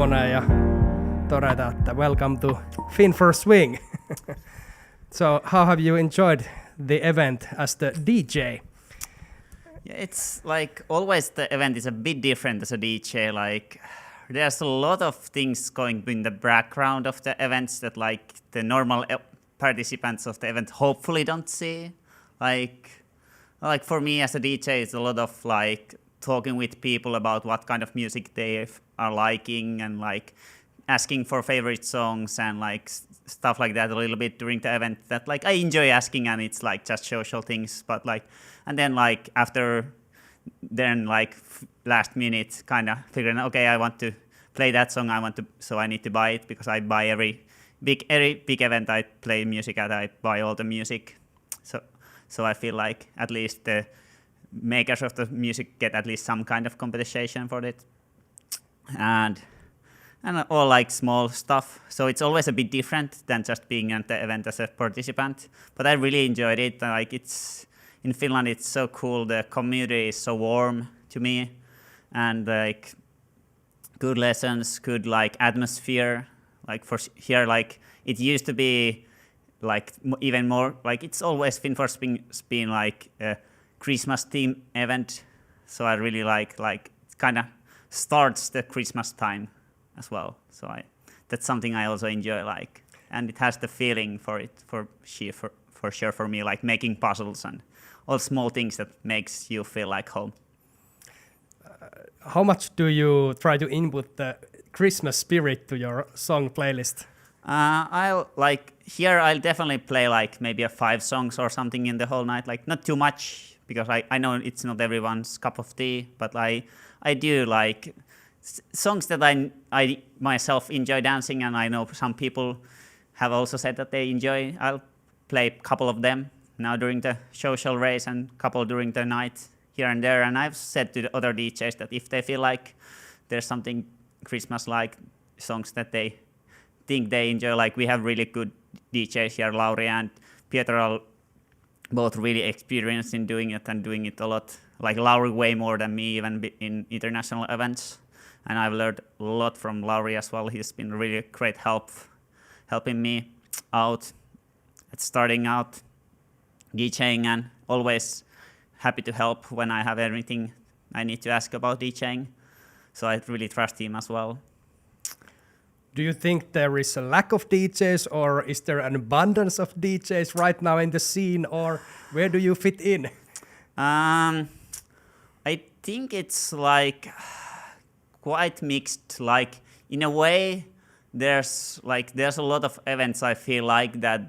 mikrofoneja ja todeta, että welcome to Fin for Swing. So how have you enjoyed the event as the DJ? Yeah, it's like always the event is a bit different as a DJ. Like there's a lot of things going in the background of the events that like the normal participants of the event hopefully don't see. Like for me as a DJ, it's a lot of like talking with people about what kind of music they are liking and like asking for favorite songs and like stuff like that a little bit during the event that like I enjoy asking, and it's like just social things. But like, and then like after then like last minute kind of figuring, okay, I want to play that song, so I need to buy it, because I buy every big event I play music at, I buy all the music. So I feel like at least the makers of the music get at least some kind of compensation for it, and all like small stuff. So it's always a bit different than just being at the event as a participant. But I really enjoyed it. Like it's in Finland, it's so cool. The community is so warm to me, and like good lessons, good like atmosphere. Like for here, like it used to be like even more like it's always Finforce been like a Christmas theme event. So I really like it kind of starts the Christmas time as well. So that's something I also enjoy, like, and it has the feeling for it for sure for me, like making puzzles and all small things that makes you feel like home. How much do you try to input the Christmas spirit to your song playlist? I'll definitely play like maybe 5 songs or something in the whole night, like not too much, because I know it's not everyone's cup of tea, but I do like songs that I myself enjoy dancing, and I know some people have also said that they enjoy. I'll play a couple of them now during the social race and a couple during the night here and there, and I've said to the other DJs that if they feel like there's something Christmas-like songs that they think they enjoy, like we have really good DJs here, Lauri and Pietro are both really experienced in doing it and doing it a lot. Like Lauri way more than me even in international events, and I've learned a lot from Lauri as well. He's been really great helping me out at starting out DJing, and always happy to help when I have anything I need to ask about DJing. So I really trust him as well. Do you think there is a lack of DJs, or is there an abundance of DJs right now in the scene, or where do you fit in? I think it's like quite mixed. Like in a way, there's a lot of events. I feel like that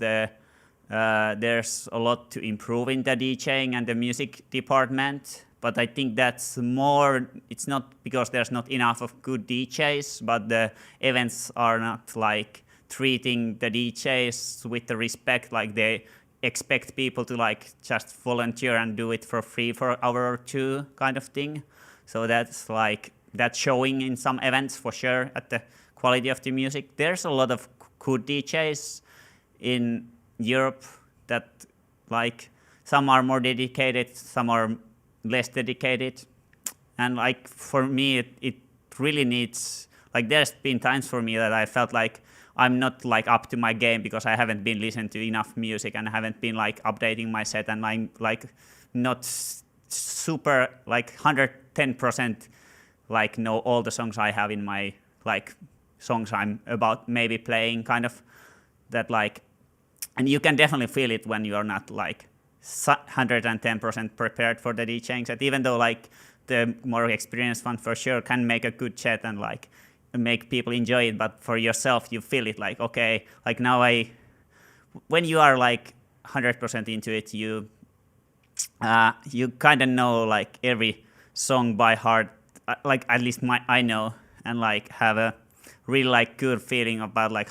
there's a lot to improve in the DJing and the music department. But I think that's more, it's not because there's not enough of good DJs, but the events are not like treating the DJs with the respect, like they expect people to like just volunteer and do it for free for an hour or two kind of thing. So that's like, that's showing in some events for sure at the quality of the music. There's a lot of good DJs in Europe that like, some are more dedicated, some are less dedicated, and like for me it really needs, like there's been times for me that I felt like I'm not like up to my game because I haven't been listening to enough music and I haven't been like updating my set, and I'm like not super like 110% like know all the songs I have in my like songs I'm about maybe playing, kind of that like, and you can definitely feel it when you're not like 110% prepared for the DJing set, even though like the more experienced one for sure can make a good set and like make people enjoy it, but for yourself you feel it like, okay, like now when you are like 100% into it, you kind of know like every song by heart, like at least I know, and like have a really like good feeling about like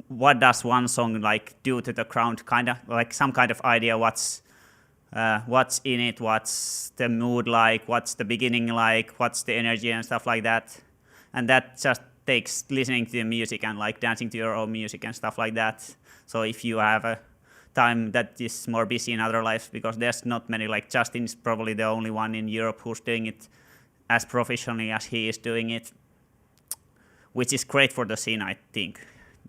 what does one song like do to the crowd, kind of like some kind of idea what's in it, what's the mood like, what's the beginning like, what's the energy and stuff like that. And that just takes listening to the music and like dancing to your own music and stuff like that. So if you have a time that is more busy in other lives, because there's not many, like Justin's probably the only one in Europe who's doing it as professionally as he is doing it. which is great for the scene, I think,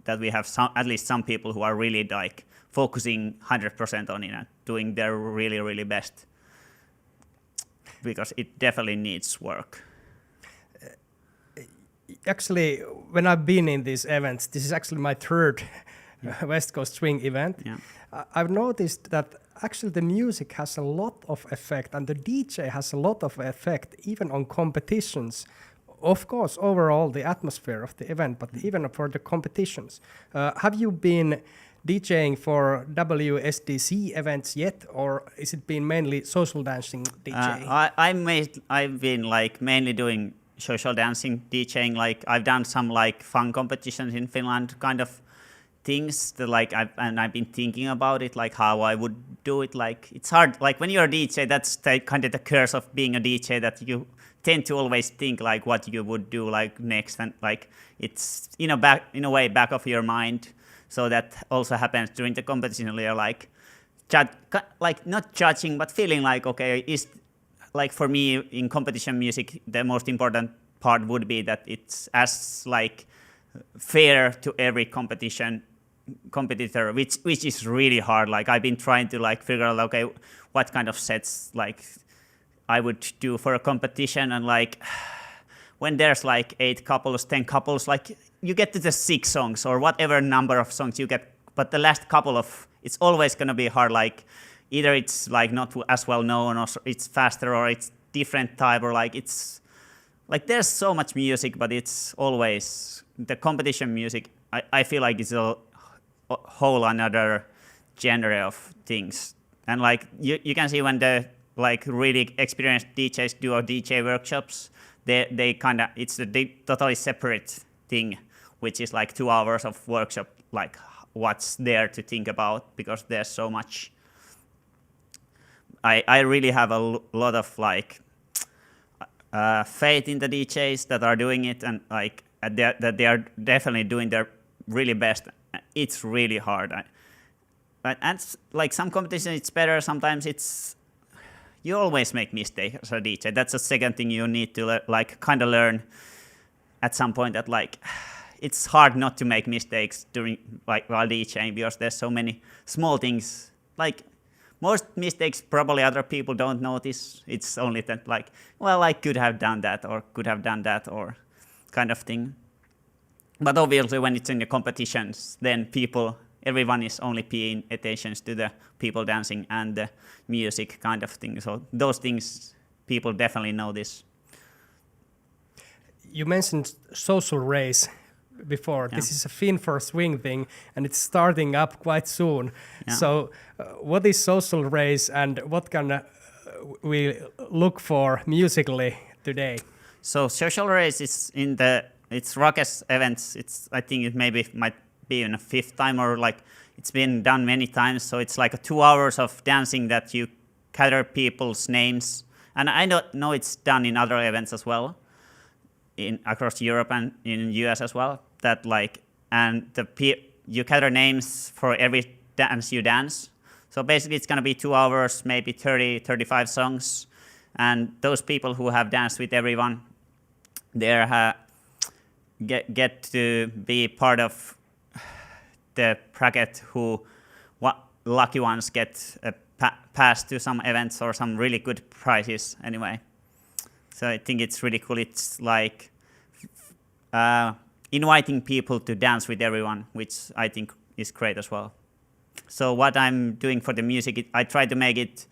that we have at least some people who are really like focusing 100% on it and doing their really, really best, because it definitely needs work. Actually, when I've been in these events, this is actually my third West Coast Swing event. Yeah. I've noticed that actually the music has a lot of effect and the DJ has a lot of effect even on competitions. Of course, overall the atmosphere of the event, but even for the competitions. Have you been DJing for WSDC events yet, or is it been mainly social dancing DJing? I've been like mainly doing social dancing DJing. Like I've done some like fun competitions in Finland, kind of things that like I've been thinking about it, like how I would do it. Like it's hard. Like when you're a DJ, that's kind of the curse of being a DJ, that you tend to always think like what you would do like next, and like it's in a way back of your mind. So that also happens during the competition. You're like, like not judging, but feeling like, okay, is like for me in competition music, the most important part would be that it's as like fair to every competitor, which is really hard. Like I've been trying to like figure out, okay, what kind of sets like I would do for a competition, and like when there's like 8 couples, 10 couples, like you get to the 6 songs or whatever number of songs you get, but the last couple of, it's always going to be hard. Like either it's like not as well known, or it's faster, or it's different type, or like it's like there's so much music, but it's always the competition music. I feel like it's a whole another genre of things. And like you can see when the like really experienced DJs do DJ workshops, they kind of, it's a totally separate thing, which is like 2 hours of workshop, like what's there to think about, because there's so much. I really have a lot of like faith in the DJs that are doing it, and like that they are definitely doing their really best. It's really hard. And like some competitions it's better, sometimes it's, you always make mistakes as a DJ. That's the second thing you need to like kind of learn at some point, that like it's hard not to make mistakes during like while DJing, because there's so many small things. Like most mistakes probably other people don't notice. It's only that like, well, I could have done that, or could have done that, or kind of thing. But obviously when it's in the competitions, then everyone is only paying attention to the people dancing and the music kind of thing. So those things, people definitely notice. You mentioned social race before. Yeah. This is a Fin for Swing thing, and it's starting up quite soon. Yeah. So what is social race, and what can we look for musically today? So social race is it's Rock's events. I think it might be in a 5th time, or like it's been done many times. So it's like 2 hours of dancing that you gather people's names. And I don't know, it's done in other events as well, across Europe and in US as well. That like, and you gather names for every dance you dance. So basically it's going to be 2 hours, maybe 30, 35 songs. And those people who have danced with everyone, they get to be part of the bracket who lucky ones get a pass to some events or some really good prizes anyway. So I think it's really cool. It's like inviting people to dance with everyone, which I think is great as well. So what I'm doing for the music, I try to make it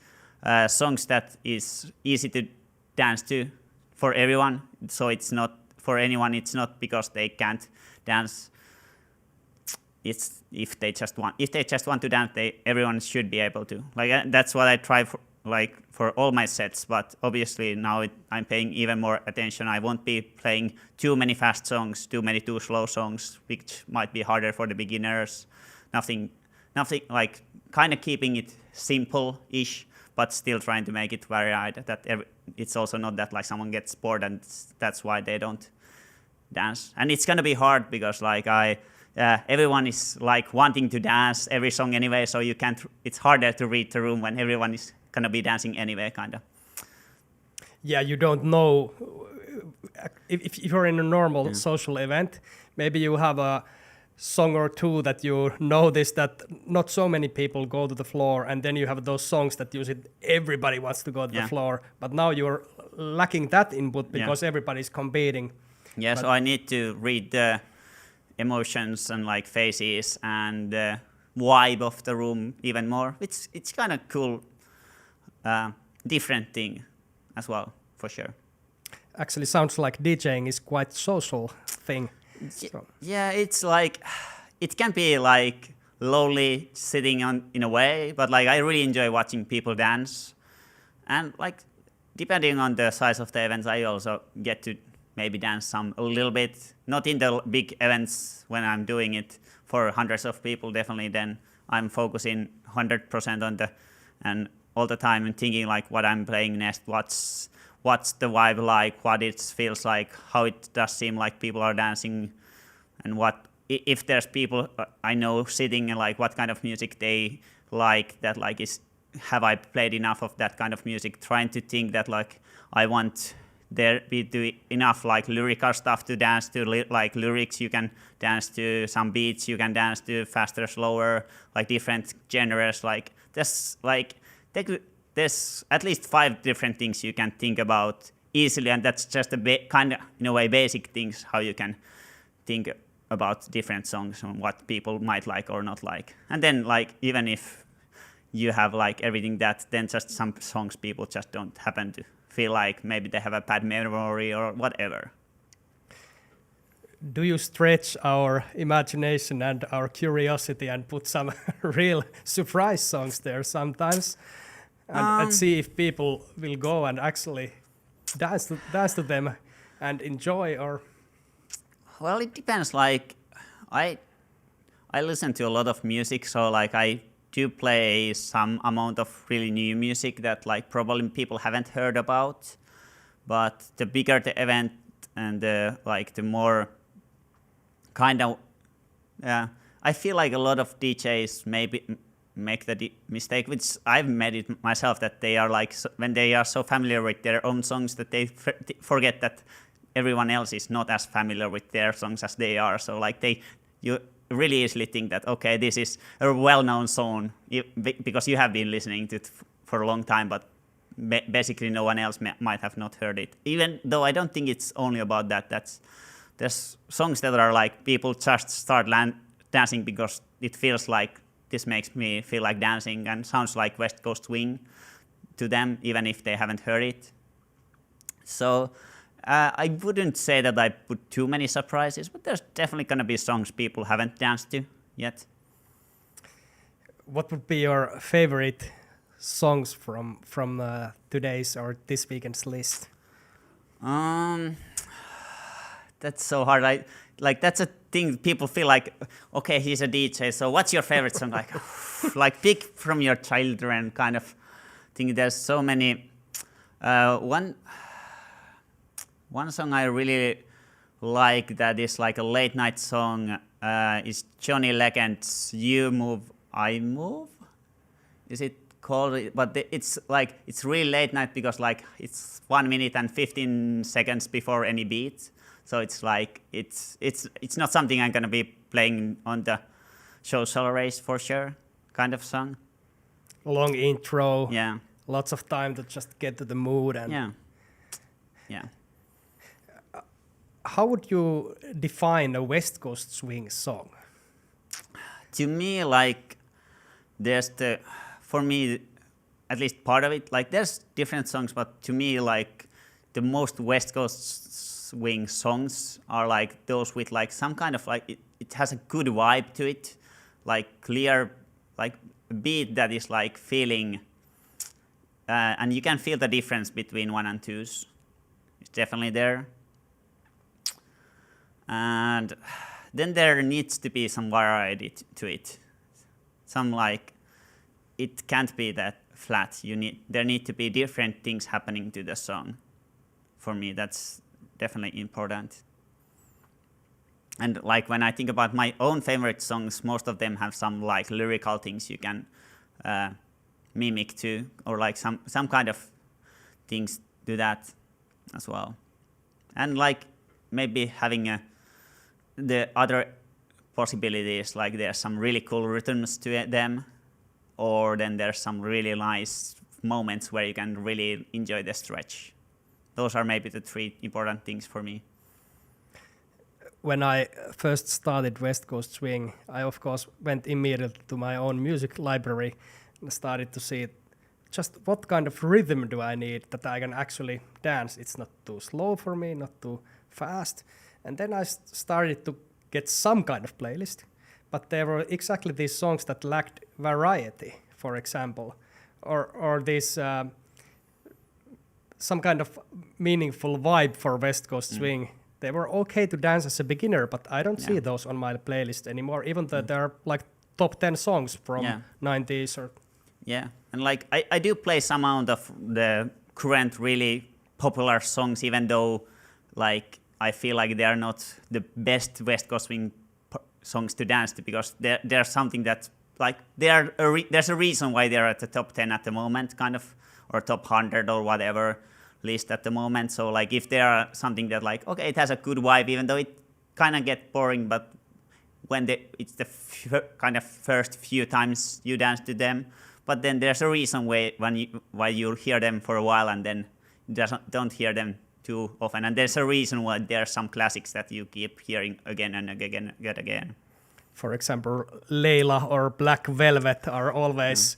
songs that is easy to dance to for everyone. So it's not for anyone. It's not because they can't dance. It's if they just want to dance, everyone should be able to. Like that's what I try for all my sets. But obviously now I'm paying even more attention. I won't be playing too many fast songs, too slow songs, which might be harder for the beginners. Nothing like kind of keeping it simple-ish, but still trying to make it varied. It's also not that like someone gets bored and that's why they don't dance. And it's gonna be hard because like everyone is like wanting to dance every song anyway, so you can't. It's harder to read the room when everyone is gonna be dancing anyway, kind of. Yeah, you don't know if you're in a normal social event, maybe you have a song or two that you notice that not so many people go to the floor, and then you have those songs that usually everybody wants to go to the floor, but now you're lacking that input because everybody's competing. Yeah, so I need to read the emotions and like faces and vibe of the room even more. It's kind of cool, different thing as well, for sure. Actually sounds like DJing is quite social thing. So. Yeah, it's like, it can be like lonely sitting on in a way, but like I really enjoy watching people dance. And like, depending on the size of the events, I also get to maybe dance a little bit. Not in the big events when I'm doing it for hundreds of people, definitely then I'm focusing 100% on and all the time I'm thinking like what I'm playing next, what's the vibe like, what it feels like, how it does seem like people are dancing, and what if there's people I know sitting and like what kind of music they like, that like have I played enough of that kind of music, trying to think that like I want there be enough like lyrical stuff to dance to, like lyrics you can dance to, some beats you can dance to, faster, slower, like different genres, like there's at least 5 different things you can think about easily, and that's just kind of, in a way, basic things how you can think about different songs and what people might like or not like. And then, like, even if you have like everything that, then just some songs people just don't happen to feel like, maybe they have a bad memory or whatever. Do you stretch our imagination and our curiosity and put some real surprise songs there sometimes? And see if people will go and actually dance to them and enjoy, or... Well, it depends. Like, I listen to a lot of music, so like I do play some amount of really new music that like probably people haven't heard about. But the bigger the event and the more kind of, I feel like a lot of DJs maybe make the mistake, which I've made it myself, that they are like, when they are so familiar with their own songs that they forget that everyone else is not as familiar with their songs as they are. So like you really easily think that, okay, this is a well-known song because you have been listening to it for a long time, but basically no one else might have not heard it. Even though I don't think it's only about that. There's songs that are like people just start dancing because it feels like this makes me feel like dancing and sounds like West Coast swing to them, even if they haven't heard it. So I wouldn't say that I put too many surprises, but there's definitely going to be songs people haven't danced to yet. What would be your favorite songs from today's or this weekend's list? That's so hard. Like that's a thing people feel like, okay, he's a DJ, so what's your favorite song? Like pick from your children kind of thing. There's so many. One song I really like that is like a late night song is Johnny Legend's "You Move, I Move." Is it called? But it's like it's really late night because like it's 1 minute and 15 seconds before any beat. So it's like it's not something I'm gonna be playing on the social race for sure, kind of song. Long intro. Yeah. Lots of time to just get to the mood and. Yeah. How would you define a West Coast swing song? To me, like there's for me, at least part of it, like there's different songs, but to me, like the most West Coast swing songs are like those with like some kind of like it has a good vibe to it, like clear, like a beat that is like feeling, and you can feel the difference between 1 and 2s. It's definitely there. And then there needs to be some variety to it. Some like it can't be that flat. There need to be different things happening to the song. For me, that's definitely important. And like when I think about my own favorite songs, most of them have some like lyrical things you can mimic to, or like some kind of things do that as well. And like maybe having the other possibilities, like there's some really cool rhythms to them, or then there's some really nice moments where you can really enjoy the stretch. Those are maybe the three important things for me. When I first started West Coast Swing, I of course went immediately to my own music library and started to see just what kind of rhythm do I need that I can actually dance. It's not too slow for me, not too fast. And then I started to get some kind of playlist, but there were exactly these songs that lacked variety, for example, or these some kind of meaningful vibe for West Coast Swing. They were okay to dance as a beginner, but I don't see those on my playlist anymore, even though there are like top 10 songs from 90s or... Yeah, and like I do play some amount of the current really popular songs, even though like I feel like they are not the best West Coast Swing songs to dance to, because there's something that like there's a reason why they're at the top 10 at the moment, kind of, or top 100 or whatever list at the moment. So like if there are something that like, okay, it has a good vibe, even though it kind of get boring, but when it's the kind of first few times you dance to them, but then there's a reason why you hear them for a while and then don't hear them too often, and there's a reason why there are some classics that you keep hearing again and again. For example, Layla or Black Velvet are always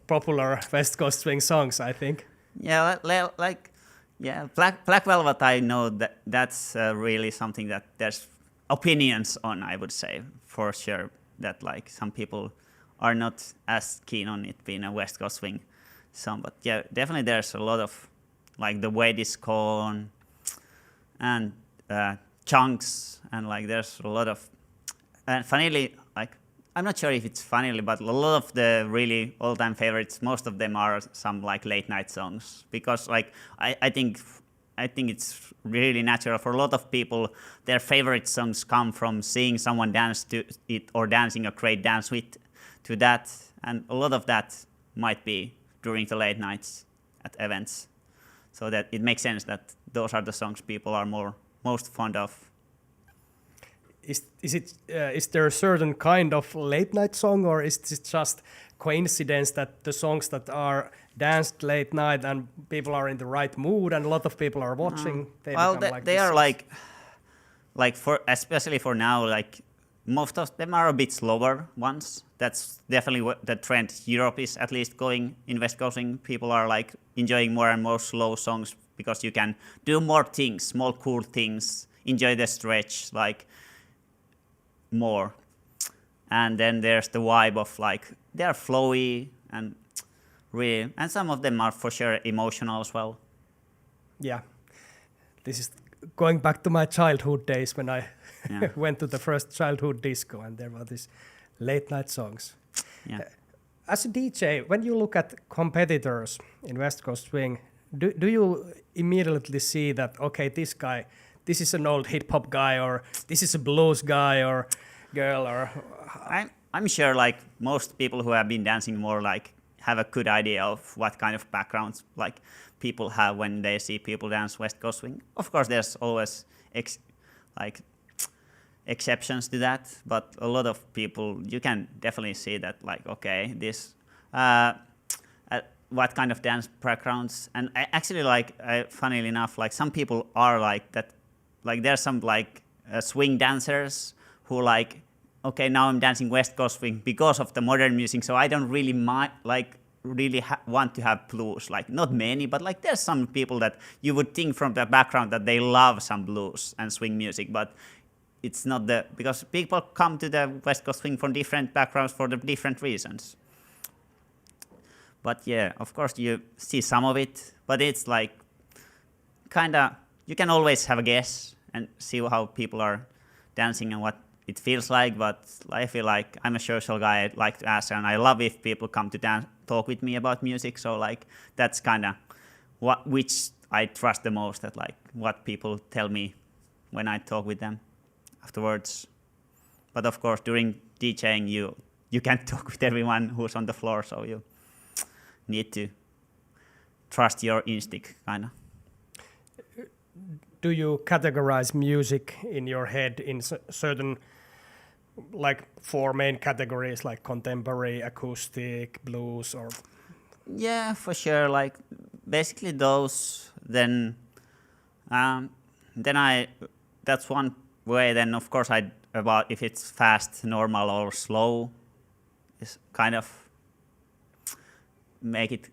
popular West Coast Swing songs, I think. Yeah, Black Velvet, I know that's really something that there's opinions on, I would say, for sure, that like some people are not as keen on it being a West Coast Swing song. But yeah, definitely there's a lot of like The Weight Is Gone and Chunks, and like there's a lot of, and funnily, like I'm not sure if it's funnily, but a lot of the really all-time favorites, most of them are some like late night songs, because like I think it's really natural for a lot of people. Their favorite songs come from seeing someone dance to it or dancing a great dance with to that, and a lot of that might be during the late nights at events. So that it makes sense that those are the songs people are most fond of. Is there a certain kind of late night song, or is this just coincidence that the songs that are danced late night and people are in the right mood and a lot of people are watching, they are like for especially for now, like most of them are a bit slower ones. That's definitely what the trend Europe is at least going in West Coast Swing. People are like enjoying more and more slow songs because you can do more things, more cool things, enjoy the stretch like more. And then there's the vibe of like they're flowy and really, and some of them are for sure emotional as well. Yeah, this is going back to my childhood days when I went to the first childhood disco and there were these late night songs. Yeah. As a DJ, when you look at competitors in West Coast Swing, do you immediately see that, okay, this is an old hip hop guy, or this is a blues guy or girl, or... I'm sure like most people who have been dancing more like have a good idea of what kind of backgrounds like people have when they see people dance West Coast Swing. Of course, there's always exceptions to that, but a lot of people, you can definitely see that like, okay, this what kind of dance backgrounds. And I actually like, funnily enough, like some people are like that, like there's some like swing dancers who like, okay, now I'm dancing West Coast Swing because of the modern music, so I don't really want to have blues. Like not many, but like there's some people that you would think from the background that they love some blues and swing music, but it's not because people come to the West Coast Swing from different backgrounds for the different reasons. But yeah, of course you see some of it, but it's like kinda, you can always have a guess and see how people are dancing and what it feels like, but I feel like I'm a social guy. I like to ask, and I love if people come to talk with me about music. So like that's kind of which I trust the most, that like what people tell me when I talk with them afterwards. But of course, during DJing, you can't talk with everyone who's on the floor, so you need to trust your instinct, kind of. do you categorize music in your head in certain, like 4 main categories, like contemporary, acoustic, blues, or? Yeah, for sure. Like basically those. Then that's one way. Then of course about if it's fast, normal, or slow, is kind of make it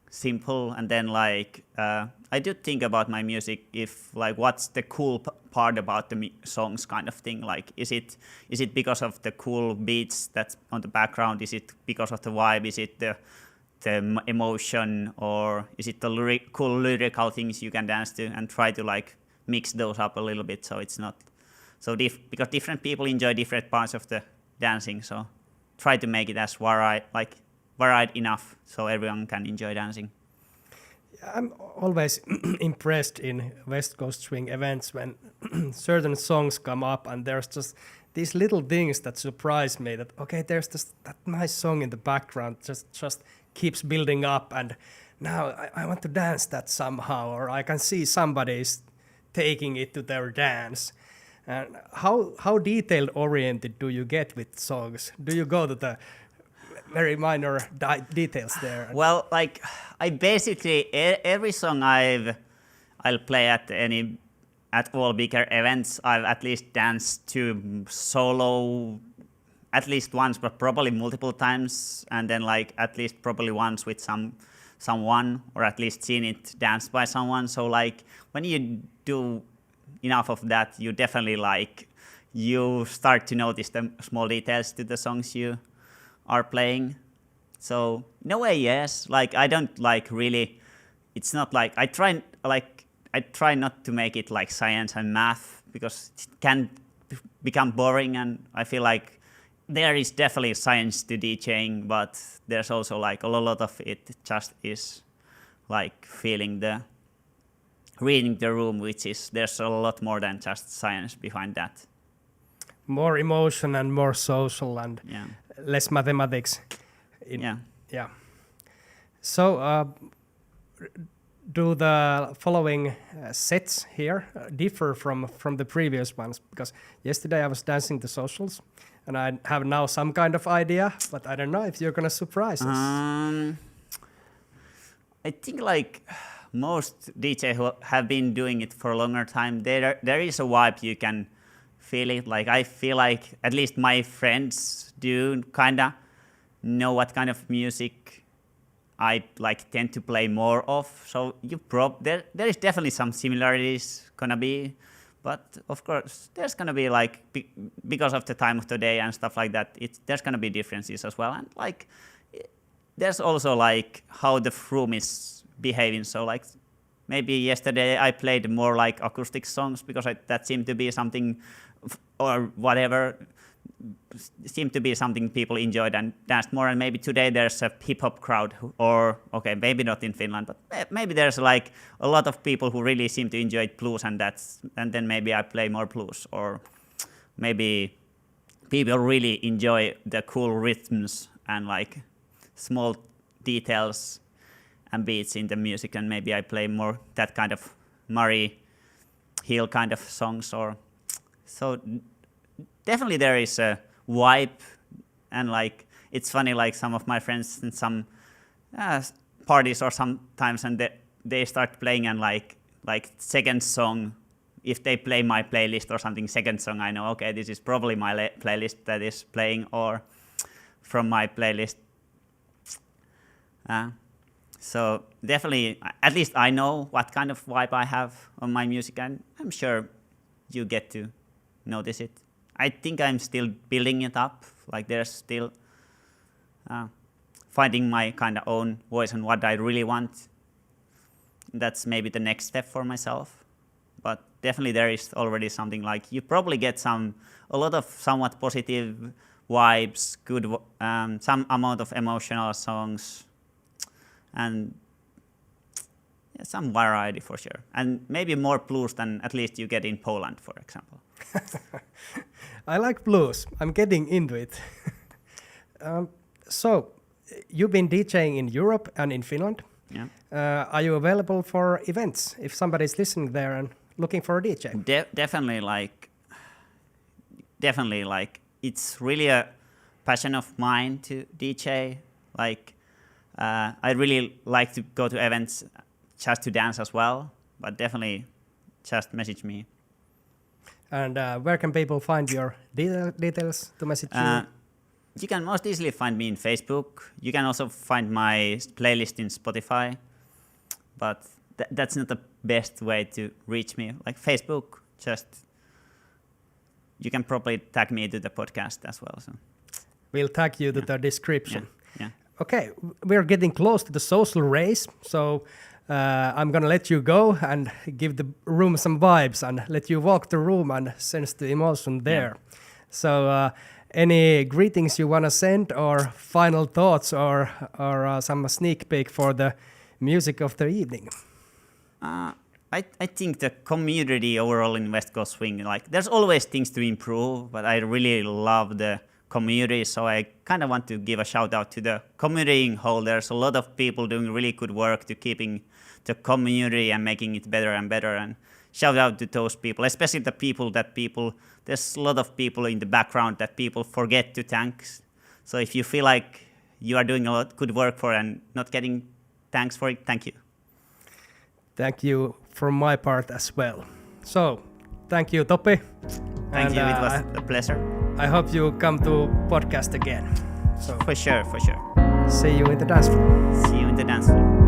simple. And then like I do think about my music, if like what's the cool part about the songs, kind of thing. Like is it because of the cool beats that's on the background? Is it because of the vibe? Is it the emotion, or is it the cool lyrical things you can dance to, and try to like mix those up a little bit so it's not so because different people enjoy different parts of the dancing, so try to make it as varied enough so everyone can enjoy dancing. I'm always impressed in West Coast Swing events when certain songs come up and there's just these little things that surprise me, that okay, there's just that nice song in the background just keeps building up, and now I want to dance that somehow, or I can see somebody's taking it to their dance. And how detailed oriented do you get with songs? Do you go to the very minor details there? Well, like I basically every song I'll play at all bigger events, I've at least danced to solo at least once, but probably multiple times, and then like at least probably once with someone, or at least seen it danced by someone. So like when you do enough of that, you definitely like you start to notice the small details to the songs you are playing. So in a way, yes. Like I don't like really. It's not like I try not to make it like science and math, because it can become boring, and I feel like there is definitely science to DJing, but there's also like a lot of it just is like reading the room, which is there's a lot more than just science behind that. More emotion and more social and less mathematics. Yeah. So do the following sets here differ from the previous ones? Because yesterday I was dancing the socials, and I have now some kind of idea, but I don't know if you're gonna surprise us. I think like most DJs who have been doing it for a longer time, there is a vibe you can feel it. Like I feel like at least my friends do kinda know what kind of music I like tend to play more of. So there is definitely some similarities gonna be. But of course, there's gonna be like because of the time of the day and stuff like that. There's gonna be differences as well, and like there's also like how the room is behaving. So like maybe yesterday I played more like acoustic songs because that seemed to be something, or whatever, seemed to be something people enjoyed and danced more. And maybe today there's a hip hop crowd, or okay, maybe not in Finland, but maybe there's like a lot of people who really seem to enjoy blues, and then maybe I play more blues, or maybe people really enjoy the cool rhythms and like small details and beats in the music, and maybe I play more that kind of Murray Hill kind of songs. Or so definitely there is a vibe, and like it's funny, like some of my friends in some parties or sometimes, and they start playing, and like second song, if they play my playlist or something, second song, I know, okay, this is probably my playlist that is playing, or from my playlist. So definitely, at least I know what kind of vibe I have on my music, and I'm sure you get to notice it. I think I'm still building it up. Like there's still finding my kind of own voice and what I really want. That's maybe the next step for myself. But definitely there is already something like you probably get a lot of somewhat positive vibes, good, some amount of emotional songs, and some variety for sure. And maybe more blues than at least you get in Poland, for example. I like blues. I'm getting into it. So, you've been DJing in Europe and in Finland. Yeah. Are you available for events? If somebody's listening there and looking for a DJ? Definitely like it's really a passion of mine to DJ. Like I really like to go to events just to dance as well, but definitely just message me. And where can people find your details to message you? You can most easily find me in Facebook. You can also find my playlist in Spotify, but that's not the best way to reach me. Like Facebook, you can probably tag me to the podcast as well. So we'll tag you to the description. Yeah. Okay, we're getting close to the social race, so I'm gonna let you go and give the room some vibes and let you walk the room and sense the emotion there. Yeah. So any greetings you wanna send or final thoughts or some sneak peek for the music of the evening? I think the community overall in West Coast Swing, like there's always things to improve, but I really love the community, so I kind of want to give a shout out to the community in whole. There's a lot of people doing really good work to keeping the community and making it better and better, and shout out to those people, especially the people there's a lot of people in the background that people forget to thank. So if you feel like you are doing a lot good work for and not getting thanks for it, thank you. Thank you from my part as well. So, thank you, Topi. Thank you, it was a pleasure. I hope you come to podcast again. So For sure. see you in the dance floor. See you in the dance floor.